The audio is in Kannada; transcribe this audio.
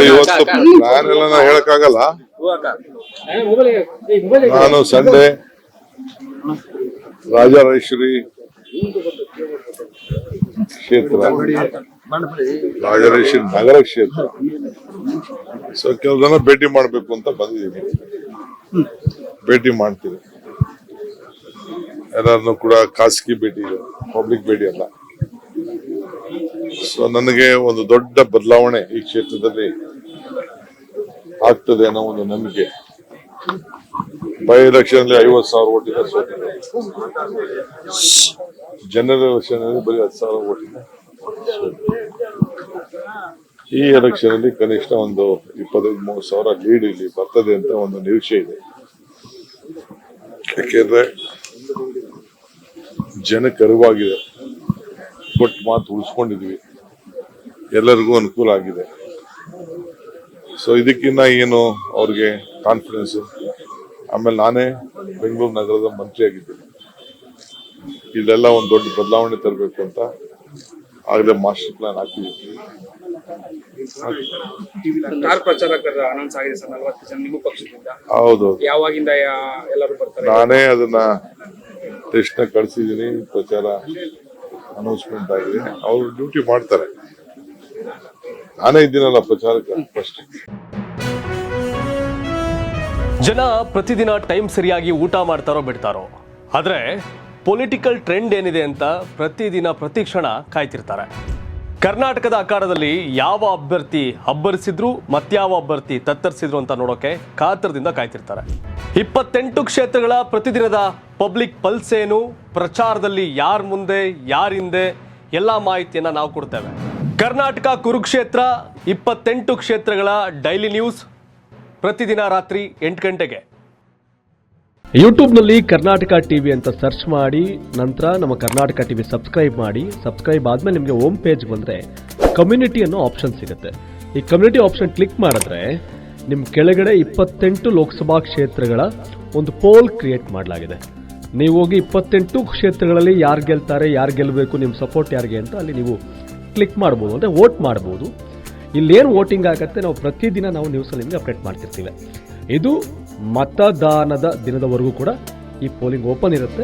ಇವತ್ತು ಪ್ಲಾನ್ ಎಲ್ಲ ನಾ ಹೇಳಕ್ಕಾಗಲ್ಲ. ನಾನು ಸಂಡೆ ರಾಜರಾಜೇಶ್ವರಿ ಕ್ಷೇತ್ರ, ರಾಜರಾಜೇಶ್ವರಿ ನಗರ ಕ್ಷೇತ್ರ, ಸೊ ಕೆಲವು ಜನ ಭೇಟಿ ಮಾಡ್ಬೇಕು ಅಂತ ಬಂದಿದ್ದೀನಿ. ಭೇಟಿ ಮಾಡ್ತೀನಿ. ಎಲ್ಲರನ್ನು ಕೂಡ ಖಾಸಗಿ ಭೇಟಿ ಇದೆ, ಪಬ್ಲಿಕ್ ಭೇಟಿ ಅಲ್ಲ. ಸೊ ನನಗೆ ಒಂದು ದೊಡ್ಡ ಬದಲಾವಣೆ ಈ ಕ್ಷೇತ್ರದಲ್ಲಿ ಆಗ್ತದೆ ಅನ್ನೋ ಒಂದು ನಂಬಿಕೆ. ಬೈ ಎಲೆಕ್ಷನ್ ಅಲ್ಲಿ 50,000 ಓಟಿಂದ ಸೋತಿದೆ. ಜನರಲ್ ಎಲೆಕ್ಷನ್ ಅಲ್ಲಿ ಬರೀ 10,000 ಓಟಿಂದ ಸೋತಿದೆ. ಈ ಎಲೆಕ್ಷನ್ ಅಲ್ಲಿ ಕನಿಷ್ಠ ಒಂದು 25,000-30,000 ಲೀಡ್ ಇಲ್ಲಿ ಬರ್ತದೆ ಅಂತ ಒಂದು ನಿರೀಕ್ಷೆ ಇದೆ. ಯಾಕೆಂದ್ರೆ ಜನಕ್ಕೆ ಅರಿವಾಗಿದೆ, ಕೊಟ್ಟು ಮಾತು ಉಳಿಸ್ಕೊಂಡಿದ್ವಿ, ಎಲ್ಲರಿಗೂ ಅನುಕೂಲ ಆಗಿದೆ. ಸೊ ಇದಕ್ಕಿನ್ನ ಏನು ಅವ್ರಿಗೆ ಕಾನ್ಫಿಡೆನ್ಸ್. ಆಮೇಲೆ ನಾನೇ ಬೆಂಗಳೂರು ನಗರದ ಮಂತ್ರಿ ಆಗಿದ್ದೀನಿ. ಇಲ್ಲೆಲ್ಲ ಒಂದು ದೊಡ್ಡ ಬದಲಾವಣೆ ತರಬೇಕು ಅಂತ ಆಗಲೇ ಮಾಸ್ಟರ್ ಪ್ಲಾನ್ ಹಾಕಿದ್ದೀವಿ. ಹೌದು, ನಾನೇ ಅದನ್ನ ಟೆಸ್ಟ್ ನ ಕಳಿಸಿದ್ದೀನಿ. ಪ್ರಚಾರ ಅನೌನ್ಸ್ಮೆಂಟ್ ಆಗಿದೆ. ಅವರು ಡ್ಯೂಟಿ ಮಾಡ್ತಾರೆ. ನಾನೇ ಇದ್ದೀನಲ್ಲ ಪ್ರಚಾರಕ್ಕೆ. ಫಸ್ಟ್ ಜನ ಪ್ರತಿದಿನ ಟೈಮ್ ಸರಿಯಾಗಿ ಊಟ ಮಾಡ್ತಾರೋ ಬಿಡ್ತಾರೋ, ಆದ್ರೆ ಪೊಲಿಟಿಕಲ್ ಟ್ರೆಂಡ್ ಏನಿದೆ ಅಂತ ಪ್ರತಿದಿನ ಪ್ರತಿ ಕ್ಷಣ ಕಾಯ್ತಿರ್ತಾರೆ. ಕರ್ನಾಟಕದ ಆಕಾರದಲ್ಲಿ ಯಾವ ಅಭ್ಯರ್ಥಿ ಅಬ್ಬರಿಸಿದ್ರು ಮತ್ಯಾವ ಅಭ್ಯರ್ಥಿ ತತ್ತರಿಸಿದ್ರು ಅಂತ ನೋಡೋಕೆ ಕಾತರದಿಂದ ಕಾಯ್ತಿರ್ತಾರೆ. 28 ಕ್ಷೇತ್ರಗಳ ಪ್ರತಿದಿನದ ಪಬ್ಲಿಕ್ ಪಲ್ಸ್ ಏನು, ಪ್ರಚಾರದಲ್ಲಿ ಯಾರ ಮುಂದೆ ಯಾರ ಹಿಂದೆ ಎಲ್ಲ ಮಾಹಿತಿಯನ್ನ ನಾವು ಕೊಡ್ತೇವೆ. ಕರ್ನಾಟಕ ಕುರುಕ್ಷೇತ್ರ 28 ಕ್ಷೇತ್ರಗಳ ಡೈಲಿ ನ್ಯೂಸ್ ಪ್ರತಿದಿನ ರಾತ್ರಿ 8 ಗಂಟೆಗೆ ಯೂಟ್ಯೂಬ್ನಲ್ಲಿ ಕರ್ನಾಟಕ ಟಿವಿ ಅಂತ ಸರ್ಚ್ ಮಾಡಿ, ನಂತರ ನಮ್ಮ ಕರ್ನಾಟಕ ಟಿವಿ ಸಬ್ಸ್ಕ್ರೈಬ್ ಮಾಡಿ. ಸಬ್ಸ್ಕ್ರೈಬ್ ಆದ್ಮೇಲೆ ನಿಮಗೆ ಹೋಮ್ ಪೇಜ್ ಬಂದರೆ ಕಮ್ಯುನಿಟಿ ಅನ್ನೋ ಆಪ್ಷನ್ ಸಿಗುತ್ತೆ. ಈ ಕಮ್ಯುನಿಟಿ ಆಪ್ಷನ್ ಕ್ಲಿಕ್ ಮಾಡಿದ್ರೆ ನಿಮ್ಮ ಕೆಳಗಡೆ 28 ಲೋಕಸಭಾ ಕ್ಷೇತ್ರಗಳ ಒಂದು ಪೋಲ್ ಕ್ರಿಯೇಟ್ ಮಾಡಲಾಗಿದೆ. ನೀವು ಹೋಗಿ 28 ಕ್ಷೇತ್ರಗಳಲ್ಲಿ ಯಾರು ಗೆಲ್ತಾರೆ, ಯಾರು ಗೆಲ್ಲಬೇಕು, ನಿಮ್ಮ ಸಪೋರ್ಟ್ ಯಾರಿಗೆ ಅಂತ ಅಲ್ಲಿ ನೀವು ಕ್ಲಿಕ್ ಮಾಡ್ಬೋದು, ಅಂದರೆ ವೋಟ್ ಮಾಡ್ಬೋದು. ಇಲ್ಲೇನು ವೋಟಿಂಗ್ ಆಗುತ್ತೆ ನಾವು ಪ್ರತಿದಿನ ನಾವು ನ್ಯೂಸಲ್ಲಿ ನಿಮಗೆ ಅಪ್ಡೇಟ್ ಮಾಡ್ತಿರ್ತೀವಿ. ಇದು ಮತದಾನದ ದಿನದವರೆಗೂ ಕೂಡ ಈ ಪೋಲಿಂಗ್ ಓಪನ್ ಇರುತ್ತೆ.